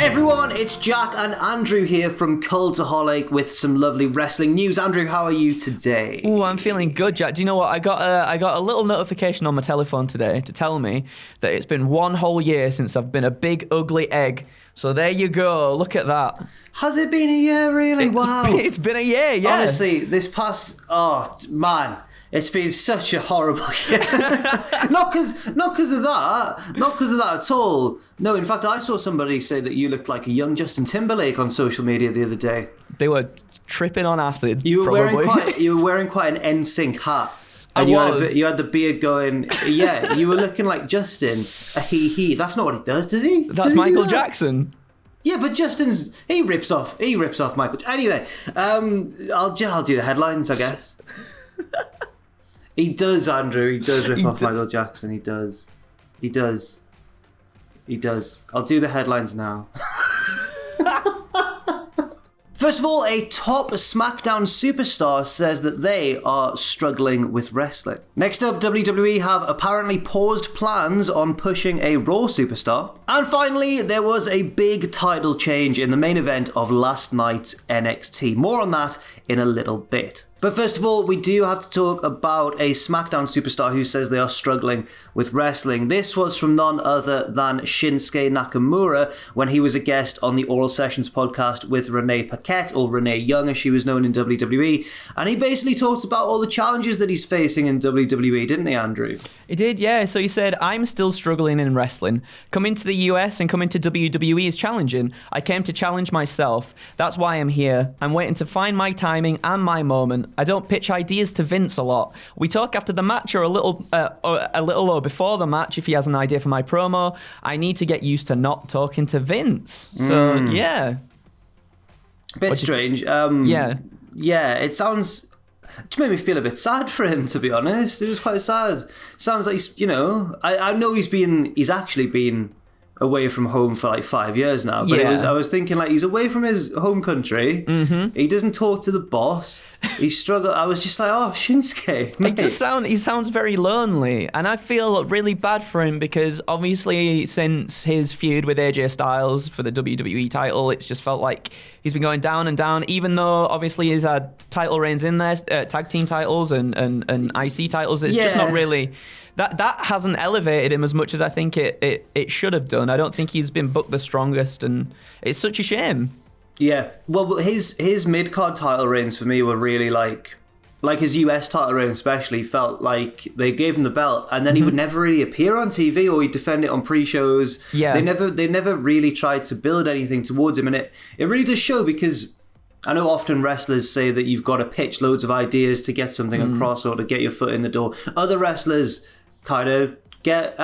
Hey everyone, it's Jack and Andrew here from Cultaholic with some lovely wrestling news. Andrew, how are you today? Oh, I'm feeling good, Jack. Do you know what? I got a little notification on my telephone today to tell me that it's been one whole year since I've been a big ugly egg. So there you go. Look at that. Has it been a year, really? Wow. It's been a year, yeah. Honestly, this past... Oh, man. It's been such a horrible year. Not because of that. Not because of that at all. No, in fact, I saw somebody say that you looked like a young Justin Timberlake on social media the other day. They were tripping on acid, you were probably. wearing quite an NSYNC hat. And you had the beard going. Yeah, you were looking like Justin. A he. That's not what he does he? That's Michael Jackson. Yeah, but Justin's he rips off Michael. Anyway, I'll do the headlines, I guess. He does, Andrew. He does rip off Michael Jackson. He does. I'll do the headlines now. First of all, a top SmackDown Superstar says that they are struggling with wrestling. Next up, WWE have apparently paused plans on pushing a Raw Superstar. And finally, there was a big title change in the main event of last night's NXT. More on that in a little bit. But first of all, we do have to talk about a SmackDown Superstar who says they are struggling with wrestling. This was from none other than Shinsuke Nakamura when he was a guest on the Oral Sessions podcast with Renee Paquette, or Renee Young as she was known in WWE. And he basically talked about all the challenges that he's facing in WWE, didn't he, Andrew? He did, yeah. So he said, I'm still struggling in wrestling. Coming to the US and coming to WWE is challenging. I came to challenge myself. That's why I'm here. I'm waiting to find my timing and my moment. I don't pitch ideas to Vince a lot. We talk after the match or a little or before the match if he has an idea for my promo. I need to get used to not talking to Vince. So, yeah. Bit strange. Yeah, it sounds... It just made me feel a bit sad for him, to be honest. It was quite sad. Sounds like he's, I know he's actually been away from home for like 5 years now, but I was thinking like he's away from his home country. Mm-hmm. He doesn't talk to the boss. He struggled. I was just like, oh, Shinsuke. Mate. He sounds very lonely, and I feel really bad for him because obviously since his feud with AJ Styles for the WWE title, it's just felt like he's been going down and down, even though obviously he's had title reigns in there, tag team titles and IC titles. It's just not really... That hasn't elevated him as much as I think it should have done. I don't think he's been booked the strongest, and it's such a shame. Yeah, well, his mid-card title reigns for me were really like his US title reign especially felt like they gave him the belt and then he would never really appear on TV or he'd defend it on pre-shows. Yeah. They never really tried to build anything towards him, and it really does show because I know often wrestlers say that you've got to pitch loads of ideas to get something across or to get your foot in the door. Other wrestlers kind of get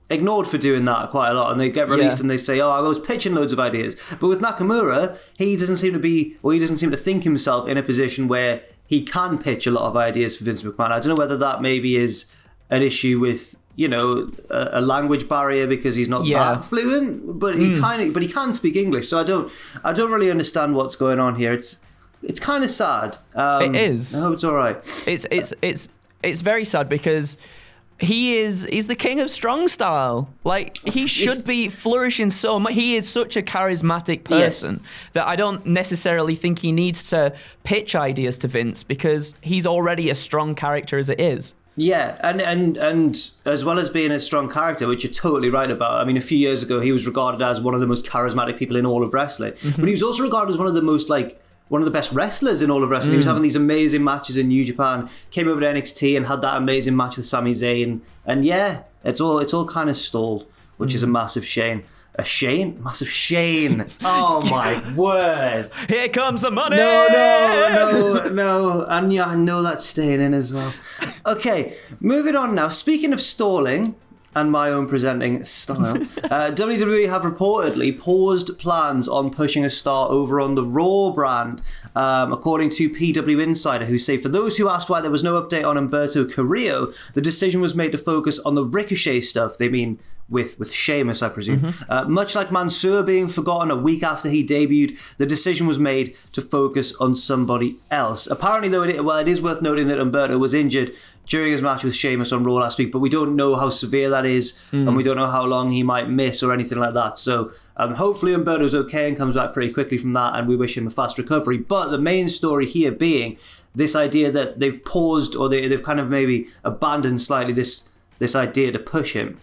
ignored for doing that quite a lot, and they get released and they say, oh, I was pitching loads of ideas. But with Nakamura, he doesn't seem to think himself in a position where he can pitch a lot of ideas for Vince McMahon. I don't know whether that maybe is an issue with a language barrier because he's not that fluent, but he can speak English. So I don't really understand what's going on here. It's kind of sad. It is. I hope it's all right. It's very sad because he's the king of strong style. Like, he should be flourishing so much. He is such a charismatic person that I don't necessarily think he needs to pitch ideas to Vince because he's already a strong character as it is. Yeah, and as well as being a strong character, which you're totally right about. I mean, a few years ago, he was regarded as one of the most charismatic people in all of wrestling. But he was also regarded as one of the best wrestlers in all of wrestling. He was having these amazing matches in New Japan, came over to NXT and had that amazing match with Sami Zayn. And it's all kind of stalled, which is a massive shame. Massive shame. Oh my word. Here comes the money. No. And yeah, I know that's staying in as well. Okay, moving on now. Speaking of stalling and my own presenting style, WWE have reportedly paused plans on pushing a star over on the Raw brand, according to PW Insider, who say, for those who asked why there was no update on Ultimo Carrillo, the decision was made to focus on the Ricochet stuff. They mean with Sheamus, I presume. Much like Mansoor being forgotten a week after he debuted, the decision was made to focus on somebody else. Apparently, though, it is worth noting that Humberto was injured during his match with Sheamus on Raw last week, but we don't know how severe that is, and we don't know how long he might miss or anything like that. So hopefully Humberto's okay and comes back pretty quickly from that, and we wish him a fast recovery. But the main story here being this idea that they've paused, or they've kind of maybe abandoned slightly this idea to push him.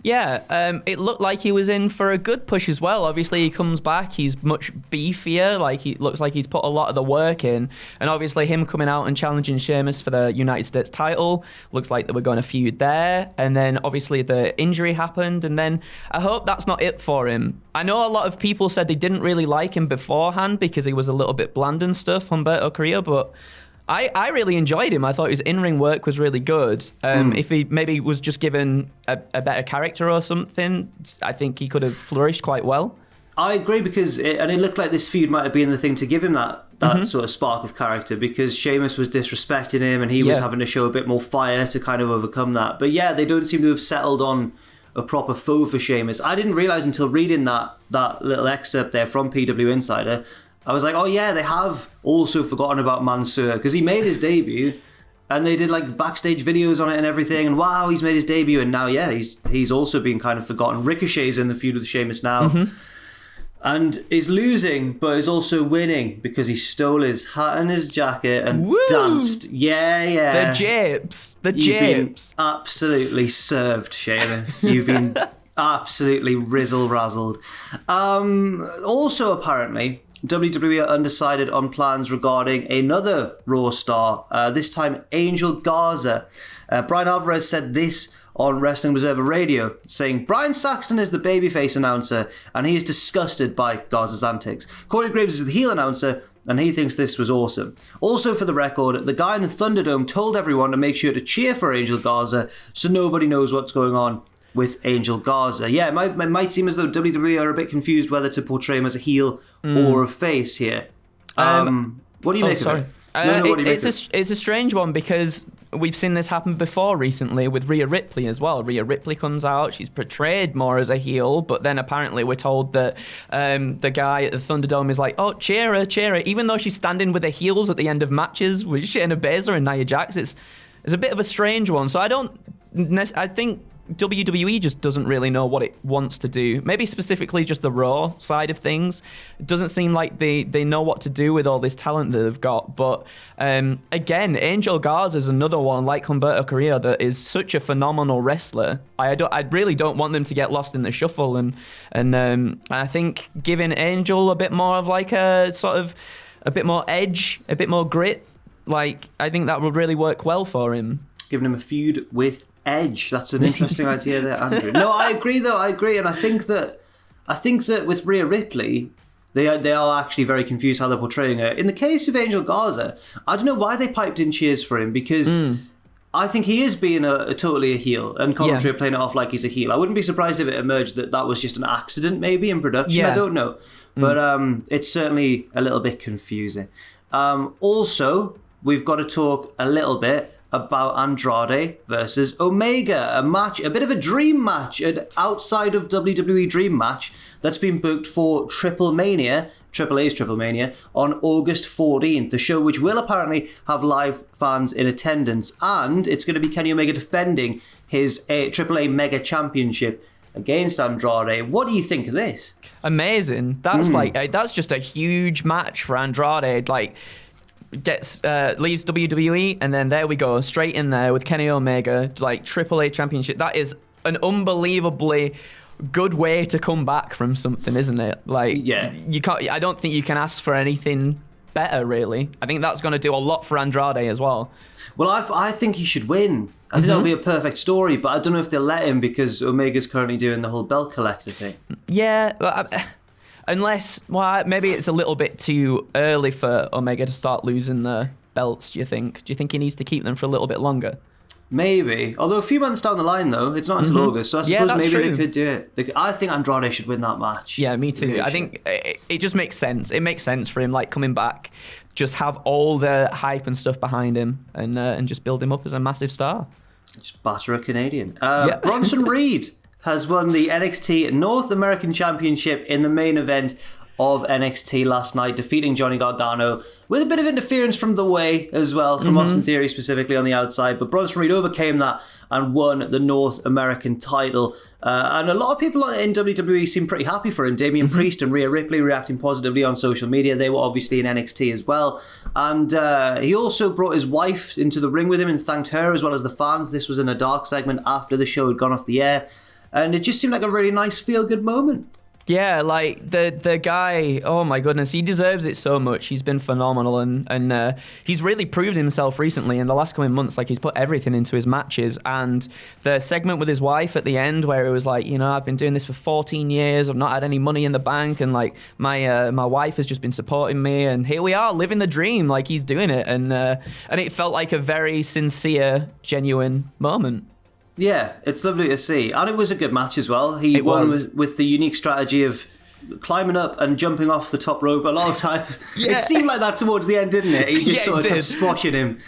Yeah, it looked like he was in for a good push as well. Obviously, he comes back. He's much beefier. Like, he looks like he's put a lot of the work in. And obviously, him coming out and challenging Sheamus for the United States title looks like they were going to feud there. And then, obviously, the injury happened. And then I hope that's not it for him. I know a lot of people said they didn't really like him beforehand because he was a little bit bland and stuff, Humberto Carrillo, but I really enjoyed him. I thought his in-ring work was really good. If he maybe was just given a better character or something, I think he could have flourished quite well. I agree, because it looked like this feud might have been the thing to give him that sort of spark of character, because Sheamus was disrespecting him and he was having to show a bit more fire to kind of overcome that. But yeah, they don't seem to have settled on a proper foe for Sheamus. I didn't realise until reading that little excerpt there from PW Insider. I was like, oh yeah, they have also forgotten about Mansoor, because he made his debut and they did like backstage videos on it and everything, and wow, he's made his debut, and now he's also been kind of forgotten. Ricochet's in the feud with Sheamus now, and is losing, but is also winning because he stole his hat and his jacket and danced. Yeah. The japes. You've been absolutely served, Sheamus. You've been absolutely rizzle-razzled. Also, apparently, WWE are undecided on plans regarding another Raw star, this time Angel Garza. Brian Alvarez said this on Wrestling Observer Radio, saying, Brian Saxton is the babyface announcer, and he is disgusted by Garza's antics. Corey Graves is the heel announcer, and he thinks this was awesome. Also, for the record, the guy in the Thunderdome told everyone to make sure to cheer for Angel Garza, so nobody knows what's going on with Angel Garza. Yeah, it might seem as though WWE are a bit confused whether to portray him as a heel or a face here. What do you make of it? It's a strange one, because we've seen this happen before recently with Rhea Ripley as well. Rhea Ripley comes out, she's portrayed more as a heel, but then apparently we're told that the guy at the Thunderdome is like, oh, cheer her, even though she's standing with the heels at the end of matches with Shayna Baszler and Nia Jax. It's a bit of a strange one. So I think WWE just doesn't really know what it wants to do. Maybe specifically just the Raw side of things. It doesn't seem like they know what to do with all this talent that they've got. But again, Angel Garza is another one, like Humberto Carrillo, that is such a phenomenal wrestler. I really don't want them to get lost in the shuffle. And I think giving Angel a bit more of like a bit more edge, a bit more grit, like I think that would really work well for him. Giving him a feud with Edge. That's an interesting idea there, Andrew. No, I agree, and I think that with Rhea Ripley, they are actually very confused how they're portraying her. In the case of Angel Garza, I don't know why they piped in cheers for him, because I think he is being totally a heel, and commentary are playing it off like he's a heel. I wouldn't be surprised if it emerged that was just an accident, maybe in production. I don't know, but it's certainly a little bit confusing. Also, we've got to talk a little bit about Andrade versus Omega, a bit of a dream match, an outside of WWE dream match that's been booked for Triple A's Triple Mania, on August 14th. The show, which will apparently have live fans in attendance, and it's going to be Kenny Omega defending his Triple A Mega Championship against Andrade. What do you think of this? Amazing. That's just a huge match for Andrade. Like, leaves WWE, and then there we go, straight in there with Kenny Omega, like Triple A Championship. That is an unbelievably good way to come back from something, isn't it? Like, you can't. I don't think you can ask for anything better, really. I think that's going to do a lot for Andrade as well. Well, I think he should win. I think that'll be a perfect story, but I don't know if they'll let him, because Omega's currently doing the whole belt collector thing. Yeah, but unless, well, maybe it's a little bit too early for Omega to start losing the belts, do you think? Do you think he needs to keep them for a little bit longer? Maybe. Although a few months down the line, though, it's not until August, so I suppose maybe they could do it. I think Andrade should win that match. Yeah, me too. I think it just makes sense. It makes sense for him, like, coming back, just have all the hype and stuff behind him, and just build him up as a massive star. Just batter a Canadian. Bronson Reed has won the NXT North American Championship in the main event of NXT last night, defeating Johnny Gargano with a bit of interference from the way as well, from Austin Theory specifically on the outside. But Bronson Reed overcame that and won the North American title. And a lot of people in WWE seem pretty happy for him. Damian Priest and Rhea Ripley reacting positively on social media. They were obviously in NXT as well. And he also brought his wife into the ring with him and thanked her as well as the fans. This was in a dark segment after the show had gone off the air. And it just seemed like a really nice feel-good moment. Yeah, like the guy, oh my goodness, he deserves it so much. He's been phenomenal and he's really proved himself recently in the last coming months. Like, he's put everything into his matches. And the segment with his wife at the end where it was like, I've been doing this for 14 years. I've not had any money in the bank. And like my wife has just been supporting me. And here we are living the dream. Like, he's doing it. And it felt like a very sincere, genuine moment. Yeah, it's lovely to see. And it was a good match as well. He won with the unique strategy of climbing up and jumping off the top rope a lot of times. Yeah. It seemed like that towards the end, didn't it? He just sort of kept squashing him.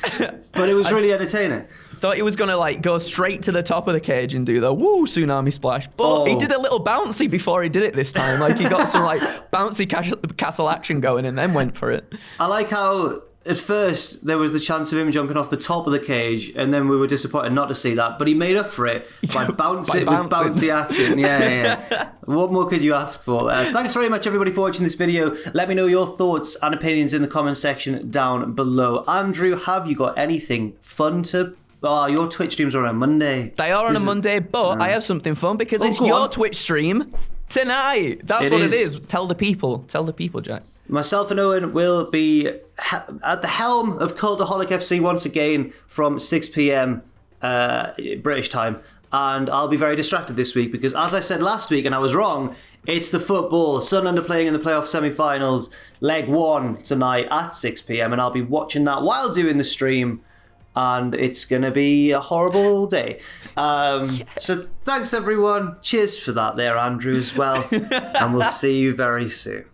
But it was really entertaining. Thought he was going to like go straight to the top of the cage and do the woo tsunami splash. But he did a little bouncy before he did it this time. Like, he got some like bouncy castle action going and then went for it. I like how... At first, there was the chance of him jumping off the top of the cage, and then we were disappointed not to see that. But he made up for it by bouncing with bouncy action. Yeah. What more could you ask for? Thanks very much, everybody, for watching this video. Let me know your thoughts and opinions in the comment section down below. Andrew, have you got anything fun to... Oh, your Twitch streams are on a Monday. They are on a Monday, but I have something fun because it's your Twitch stream tonight. That's what it is. Tell the people. Tell the people, Jack. Myself and Owen will be at the helm of Cultaholic FC once again from 6 p.m. British time. And I'll be very distracted this week because, as I said last week, and I was wrong, it's the football. Sunderland are playing in the playoff semi-finals, leg 1 tonight at 6 p.m. And I'll be watching that while doing the stream. And it's going to be a horrible day. So thanks, everyone. Cheers for that there, Andrew, as well. And we'll see you very soon.